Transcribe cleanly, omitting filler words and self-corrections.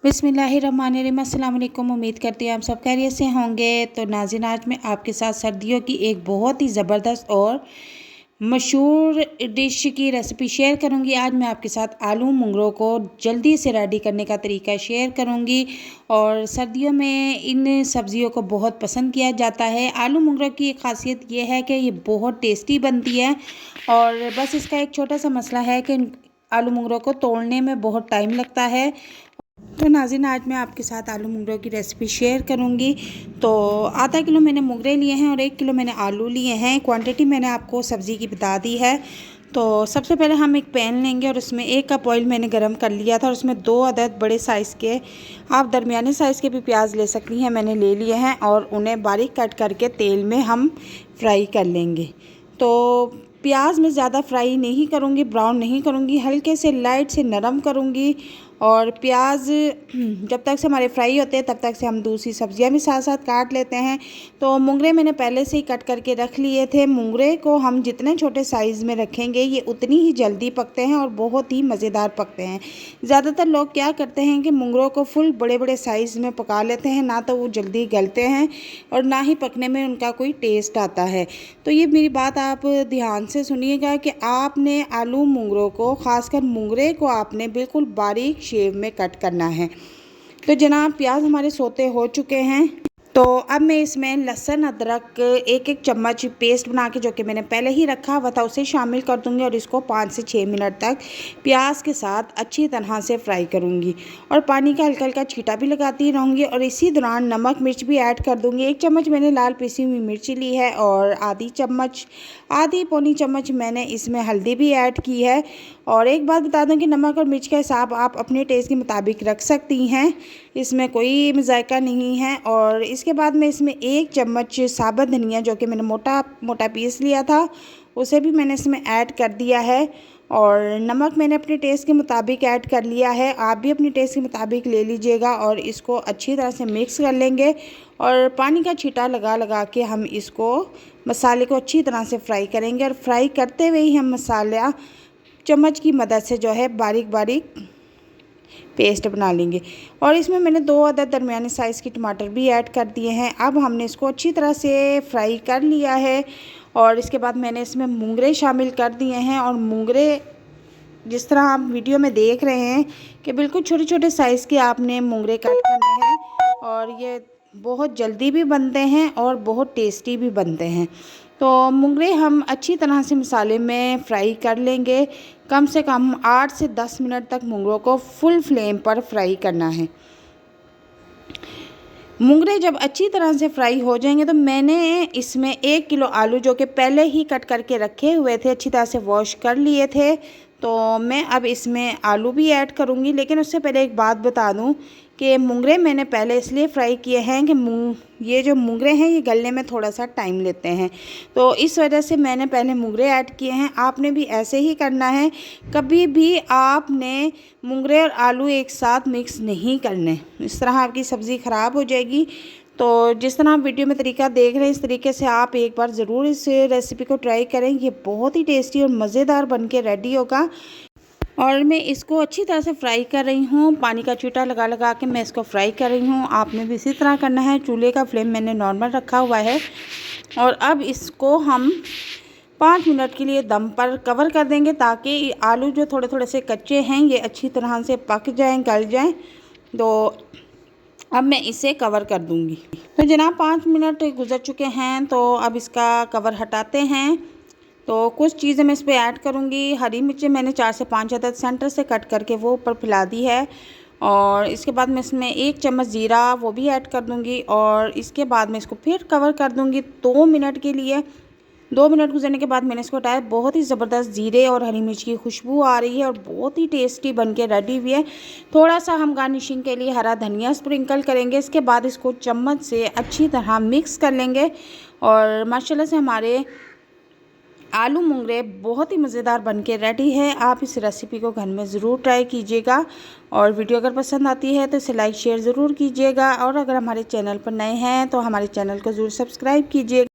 बिस्मिल्लाहिर्रहमानिर्रहीम। अस्सलाम वालेकुम। उम्मीद करती हूँ आप सब खैरियत से होंगे। तो नाज़रीन, आज मैं आपके साथ सर्दियों की एक बहुत ही ज़बरदस्त और मशहूर डिश की रेसिपी शेयर करूंगी। आज मैं आपके साथ आलू मुंगरों को जल्दी से रेडी करने का तरीका शेयर करूंगी। और सर्दियों में इन सब्जियों को बहुत पसंद किया जाता है। आलू मुंगरों की एक ख़ासियत ये है कि ये बहुत टेस्टी बनती है। और बस इसका एक छोटा सा मसला है कि आलू मुंगरों को तोड़ने में बहुत टाइम लगता है। तो नाज़रीन, आज मैं आपके साथ आलू मुंगरों की रेसिपी शेयर करूंगी। तो आधा किलो मैंने मुंगरे लिए हैं और 1 किलो मैंने आलू लिए हैं। क्वांटिटी मैंने आपको सब्ज़ी की बता दी है। तो सबसे पहले हम एक पैन लेंगे और उसमें 1 कप ऑयल मैंने गरम कर लिया था और उसमें 2 अदद बड़े साइज़ के, आप दरमियाने साइज़ के भी प्याज ले सकती हैं, मैंने ले लिए हैं। और उन्हें बारीक कट करके तेल में हम फ्राई कर लेंगे। तो प्याज में ज़्यादा फ्राई नहीं करूँगी, ब्राउन नहीं करूँगी, हल्के से लाइट से नरम करूँगी। और प्याज जब तक से हमारे फ्राई होते हैं तब तक से हम दूसरी सब्जियां भी साथ साथ काट लेते हैं। तो मुंगरे मैंने पहले से ही कट करके रख लिए थे। मुंगरे को हम जितने छोटे साइज़ में रखेंगे ये उतनी ही जल्दी पकते हैं और बहुत ही मज़ेदार पकते हैं। ज़्यादातर लोग क्या करते हैं कि मुंगरों को फुल बड़े बड़े साइज़ में पका लेते हैं, ना तो वो जल्दी गलते हैं और ना ही पकने में उनका कोई टेस्ट आता है। तो ये मेरी बात आप ध्यान से सुनिएगा कि आपने आलू मुंगरों को, ख़ासकर मुंगरे को, आपने बिल्कुल बारीक शेव में कट करना है। तो जनाब, प्याज हमारे सोते हो चुके हैं। तो अब मैं इसमें लहसुन अदरक 1-1 चम्मच पेस्ट बना के, जो कि मैंने पहले ही रखा हुआ था, उसे शामिल कर दूंगी और इसको 5 से 6 मिनट तक प्याज के साथ अच्छी तरह से फ्राई करूंगी। और पानी का हल्का हल्का छींटा भी लगाती रहूँगी और इसी दौरान नमक मिर्च भी ऐड कर दूंगी। 1 चम्मच मैंने लाल पिसी हुई मिर्ची ली है और आधी पौनी चम्मच मैंने इसमें हल्दी भी ऐड की है। और एक बात बता दूं कि नमक और मिर्च का हिसाब आप अपने टेस्ट के मुताबिक रख सकती हैं, इसमें कोई जायका नहीं है। और इसके बाद मैं इसमें 1 चम्मच साबुत धनिया, जो कि मैंने मोटा मोटा पीस लिया था, उसे भी मैंने इसमें ऐड कर दिया है। और नमक मैंने अपने टेस्ट के मुताबिक ऐड कर लिया है, आप भी अपने टेस्ट के मुताबिक ले लीजिएगा। और इसको अच्छी तरह से मिक्स कर लेंगे और पानी का छींटा लगा लगा के हम इसको, मसाले को अच्छी तरह से फ्राई करेंगे। और फ्राई करते हुए ही हम मसाला चम्मच की मदद से जो है बारीक बारीक पेस्ट बना लेंगे। और इसमें मैंने 2 अदद दरमियाने साइज़ के टमाटर भी ऐड कर दिए हैं। अब हमने इसको अच्छी तरह से फ्राई कर लिया है। और इसके बाद मैंने इसमें मुंगरे शामिल कर दिए हैं। और मुंगरे जिस तरह आप वीडियो में देख रहे हैं कि बिल्कुल छोटे छोटे साइज़ के आपने मुंगरे कट करने हैं। और ये बहुत जल्दी भी बनते हैं और बहुत टेस्टी भी बनते हैं। तो मुंगरे हम अच्छी तरह से मसाले में फ्राई कर लेंगे। कम से कम 8 से 10 मिनट तक मुंगरों को फुल फ्लेम पर फ्राई करना है। मुंगरे जब अच्छी तरह से फ्राई हो जाएंगे तो मैंने इसमें 1 किलो आलू, जो कि पहले ही कट करके रखे हुए थे, अच्छी तरह से वॉश कर लिए थे, तो मैं अब इसमें आलू भी ऐड करूंगी। लेकिन उससे पहले एक बात बता दूं कि मुंगरे मैंने पहले इसलिए फ्राई किए हैं कि ये जो मुंगरे हैं ये गलने में थोड़ा सा टाइम लेते हैं, तो इस वजह से मैंने पहले मुंगरे ऐड किए हैं। आपने भी ऐसे ही करना है, कभी भी आपने मुंगरे और आलू एक साथ मिक्स नहीं करने, इस तरह आपकी सब्ज़ी ख़राब हो जाएगी। तो जिस तरह आप वीडियो में तरीका देख रहे हैं, इस तरीके से आप एक बार ज़रूर इस रेसिपी को ट्राई करें। ये बहुत ही टेस्टी और मज़ेदार बन के रेडी होगा। और मैं इसको अच्छी तरह से फ्राई कर रही हूँ, पानी का छींटा लगा लगा के मैं इसको फ्राई कर रही हूँ। आपने भी इसी तरह करना है। चूल्हे का फ्लेम मैंने नॉर्मल रखा हुआ है। और अब इसको हम 5 मिनट के लिए दम पर कवर कर देंगे, ताकि आलू जो थोड़े थोड़े से कच्चे हैं ये अच्छी तरह से पक जाएँ, गल जाएँ। तो अब मैं इसे कवर कर दूँगी। तो जनाब, 5 मिनट गुजर चुके हैं, तो अब इसका कवर हटाते हैं। तो कुछ चीज़ें मैं इस पर ऐड करूँगी। हरी मिर्चें मैंने 4 से 5 अदद सेंटर से कट करके वो ऊपर फैला दी है। और इसके बाद मैं इसमें 1 चम्मच ज़ीरा वो भी ऐड कर दूँगी। और इसके बाद मैं इसको फिर कवर कर दूँगी 2 मिनट के लिए। 2 मिनट गुजरने के बाद मैंने इसको हटाया। बहुत ही ज़बरदस्त ज़ीरे और हरी मिर्च की खुशबू आ रही है और बहुत ही टेस्टी बन के रेडी हुई है। थोड़ा सा हम गार्निशिंग के लिए हरा धनिया स्प्रिंकल करेंगे। इसके बाद इसको चम्मच से अच्छी तरह मिक्स कर लेंगे। और माशाल्लाह से हमारे आलू मुंगरे बहुत ही मज़ेदार बन के रेडी है। आप इस रेसिपी को घर में ज़रूर ट्राई कीजिएगा। और वीडियो अगर पसंद आती है तो इसे लाइक शेयर ज़रूर कीजिएगा। और अगर हमारे चैनल पर नए हैं तो हमारे चैनल को ज़रूर सब्सक्राइब कीजिएगा।